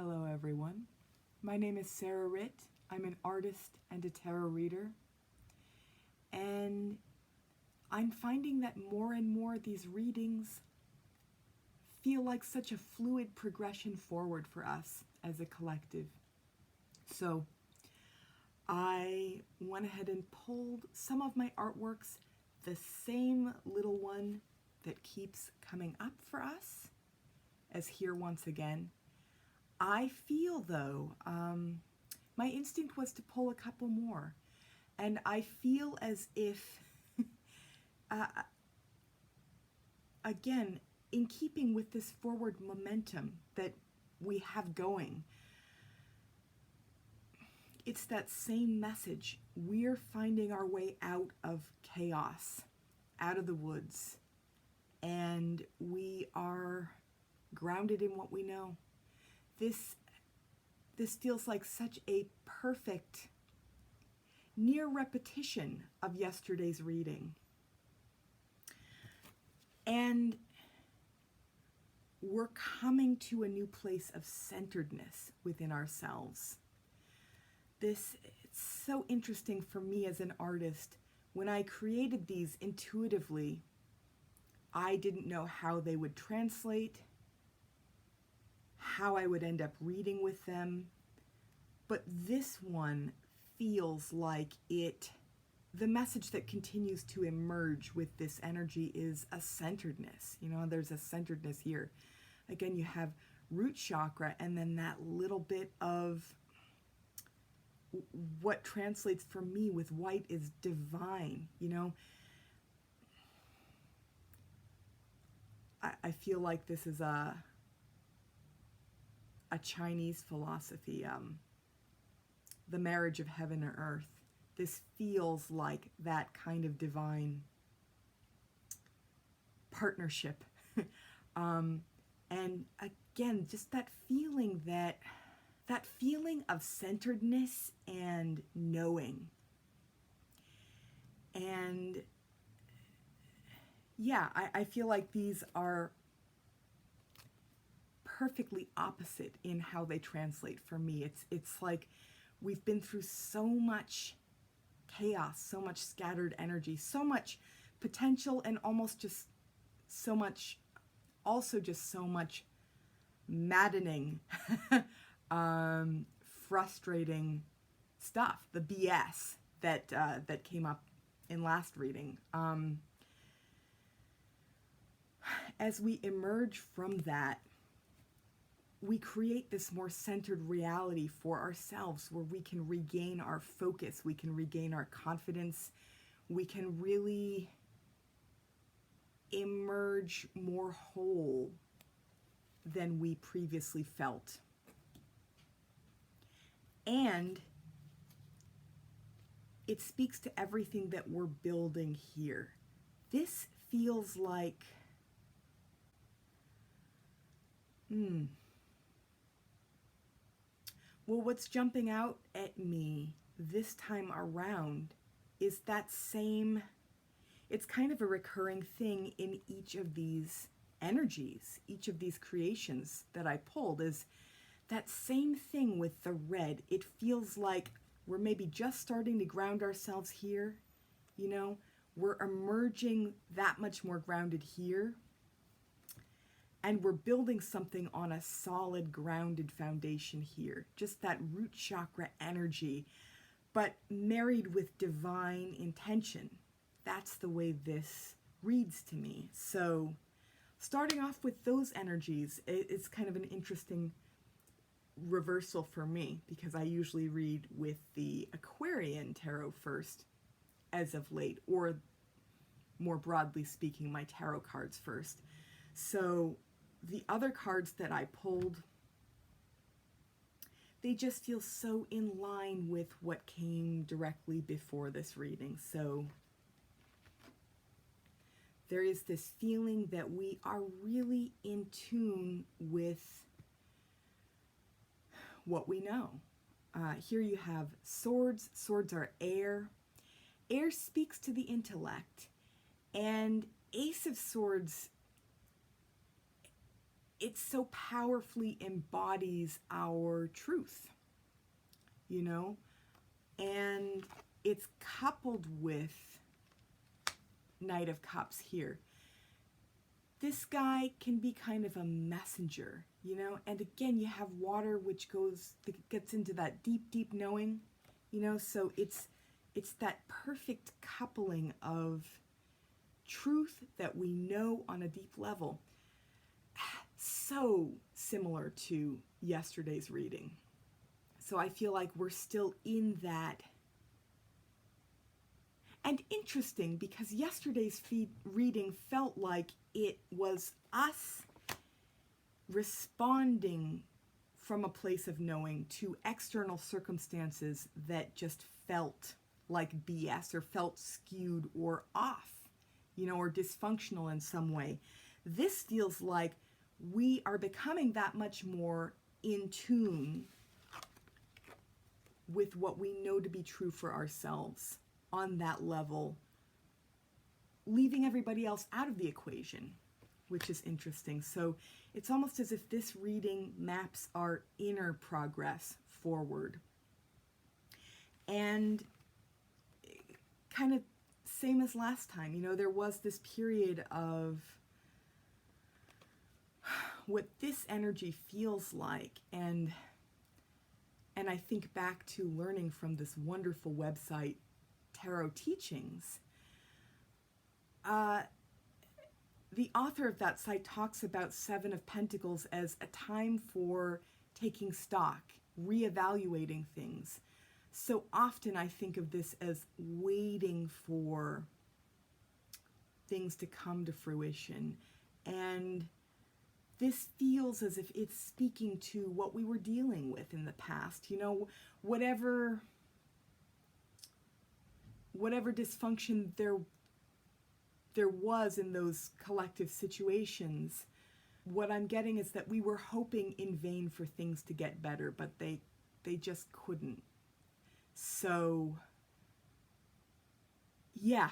Hello everyone, my name is Sarah Ritt. I'm an artist and a tarot reader, and I'm finding that more and more these readings feel like such a fluid progression forward for us as a collective. So I went ahead and pulled some of my artworks, the same little one that keeps coming up for us as here once again. I feel, though, my instinct was to pull a couple more, and I feel as if, again, in keeping with this forward momentum that we have going, it's that same message. We're finding our way out of chaos, out of the woods, and we are grounded in what we know. This feels like such a perfect near repetition of yesterday's reading. And we're coming to a new place of centeredness within ourselves. It's so interesting for me as an artist. When I created these intuitively, I didn't know how they would translate, how I would end up reading with them, but this one feels like the message that continues to emerge with this energy is a centeredness. You know, there's a centeredness here. Again, you have root chakra, and then that little bit of what translates for me with white is divine. You know, I feel like this is a Chinese philosophy, the marriage of heaven and earth. This feels like that kind of divine partnership. And again, just that feeling of centeredness and knowing. And yeah, I feel like these are perfectly opposite in how they translate for me. It's like we've been through so much chaos, so much scattered energy, so much potential, and almost just so much, also just so much maddening, frustrating stuff, the BS that came up in last reading. As we emerge from that, we create this more centered reality for ourselves where we can regain our focus, we can regain our confidence, we can really emerge more whole than we previously felt. And it speaks to everything that we're building here. This feels like well, what's jumping out at me this time around is that same, it's kind of a recurring thing in each of these energies, each of these creations that I pulled, is that same thing with the red. It feels like we're maybe just starting to ground ourselves here, you know, we're emerging that much more grounded here. And we're building something on a solid, grounded foundation here. Just that root chakra energy, but married with divine intention. That's the way this reads to me. So starting off with those energies, it's kind of an interesting reversal for me, because I usually read with the Aquarian Tarot first as of late, or more broadly speaking, my tarot cards first. So the other cards that I pulled, they just feel so in line with what came directly before this reading. So there is this feeling that we are really in tune with what we know. Here you have swords. Swords are air. Air speaks to the intellect. And Ace of Swords it so powerfully embodies our truth, you know, and it's coupled with Knight of Cups here. This guy can be kind of a messenger, you know, and again, you have water, which gets into that deep, deep knowing, you know, so it's that perfect coupling of truth that we know on a deep level. So similar to yesterday's reading. So I feel like we're still in that. And interesting, because yesterday's reading felt like it was us responding from a place of knowing to external circumstances that just felt like BS or felt skewed or off, you know, or dysfunctional in some way. This feels like we are becoming that much more in tune with what we know to be true for ourselves on that level, leaving everybody else out of the equation, which is interesting. So it's almost as if this reading maps our inner progress forward. And kind of same as last time, you know, there was this period of what this energy feels like, and I think back to learning from this wonderful website, Tarot Teachings. The author of that site talks about Seven of Pentacles as a time for taking stock, reevaluating things. So often I think of this as waiting for things to come to fruition. And this feels as if it's speaking to what we were dealing with in the past. You know, whatever dysfunction there was in those collective situations, what I'm getting is that we were hoping in vain for things to get better, but they just couldn't. So, yeah,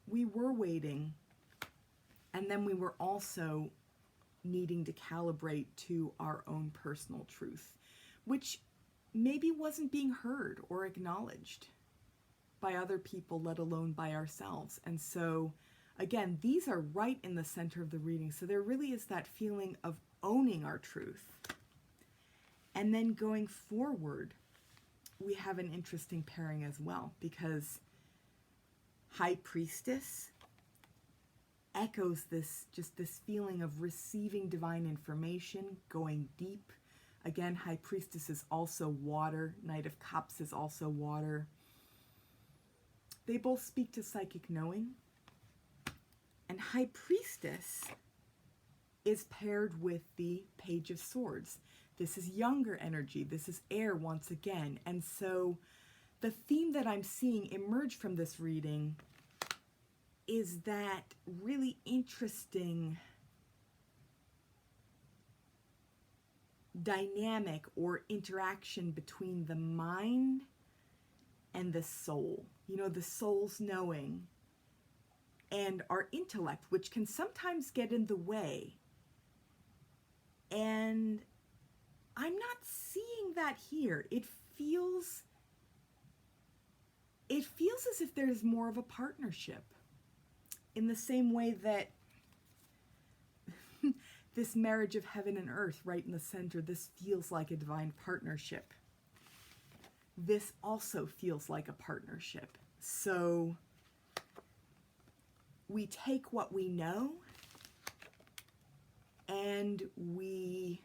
we were waiting, and then we were also needing to calibrate to our own personal truth, which maybe wasn't being heard or acknowledged by other people, let alone by ourselves. And so, again, these are right in the center of the reading. So there really is that feeling of owning our truth. And then going forward, we have an interesting pairing as well, because High Priestess echoes this feeling of receiving divine information, going deep. Again, High Priestess is also water. Knight of Cups is also water. They both speak to psychic knowing. And High Priestess is paired with the Page of Swords. This is younger energy. This is air once again. And so the theme that I'm seeing emerge from this reading is that really interesting dynamic or interaction between the mind and the soul. You know, the soul's knowing and our intellect, which can sometimes get in the way. And I'm not seeing that here. It feels as if there's more of a partnership, in the same way that this marriage of heaven and earth right in the center, this feels like a divine partnership. This also feels like a partnership. So we take what we know and we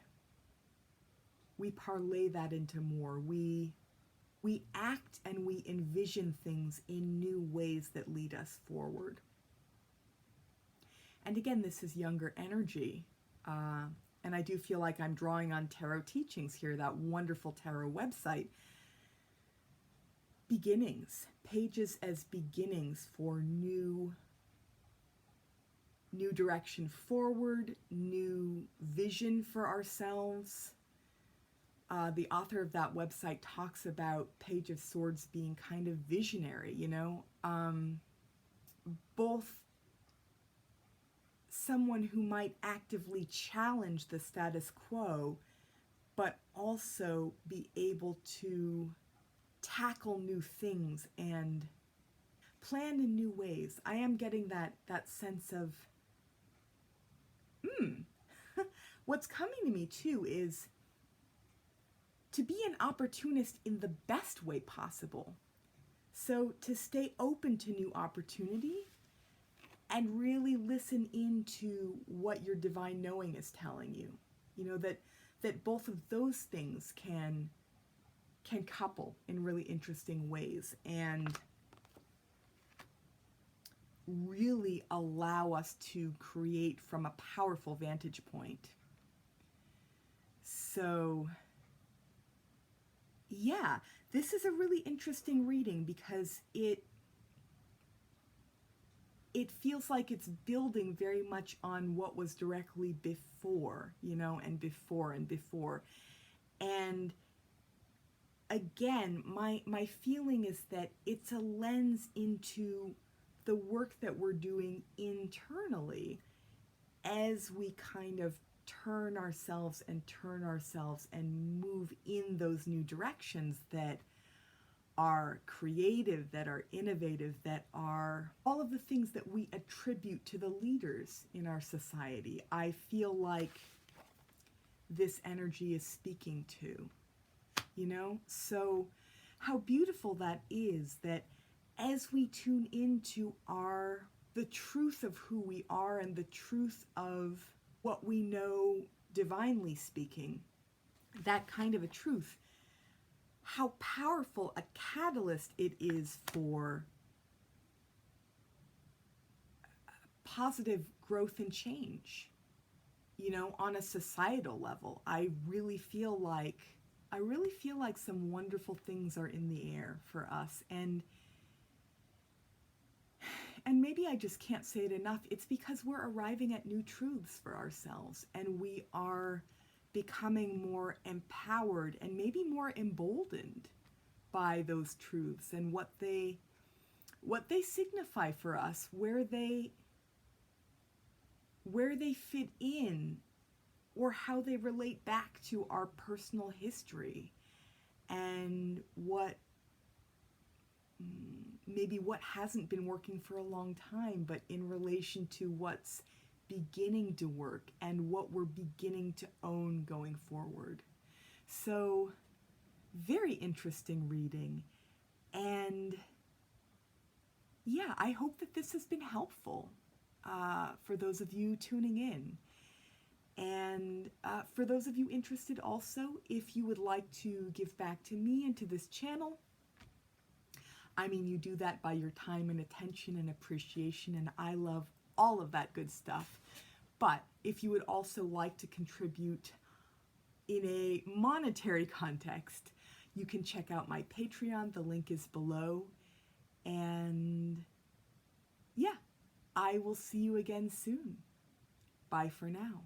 parlay that into more. We act and we envision things in new ways that lead us forward. And again, this is younger energy. And I do feel like I'm drawing on Tarot Teachings here, that wonderful tarot website. Beginnings, pages as beginnings for new direction forward, new vision for ourselves. The author of that website talks about Page of Swords being kind of visionary, you know, both someone who might actively challenge the status quo, but also be able to tackle new things and plan in new ways. I am getting that sense of, what's coming to me too is to be an opportunist in the best way possible. So to stay open to new opportunity and really listen into what your divine knowing is telling you. You know, that both of those things can couple in really interesting ways and really allow us to create from a powerful vantage point. So yeah, this is a really interesting reading because it feels like it's building very much on what was directly before, you know, and before and before. And again, my feeling is that it's a lens into the work that we're doing internally as we kind of turn ourselves and move in those new directions that are creative, that are innovative, that are all of the things that we attribute to the leaders in our society. I feel like this energy is speaking to, you know? So how beautiful that is, that as we tune into the truth of who we are and the truth of what we know divinely speaking, that kind of a truth, how powerful a catalyst it is for positive growth and change, you know, on a societal level. I really feel like some wonderful things are in the air for us. And maybe I just can't say it enough. It's because we're arriving at new truths for ourselves, and we are becoming more empowered and maybe more emboldened by those truths and what they signify for us, where they fit in, or how they relate back to our personal history, and what hasn't been working for a long time, but in relation to what's beginning to work and what we're beginning to own going forward. So, very interesting reading. And yeah, I hope that this has been helpful for those of you tuning in. And for those of you interested also, if you would like to give back to me and to this channel, I mean, you do that by your time and attention and appreciation, and I love all of that good stuff. But if you would also like to contribute in a monetary context, you can check out my Patreon. The link is below. And yeah, I will see you again soon. Bye for now.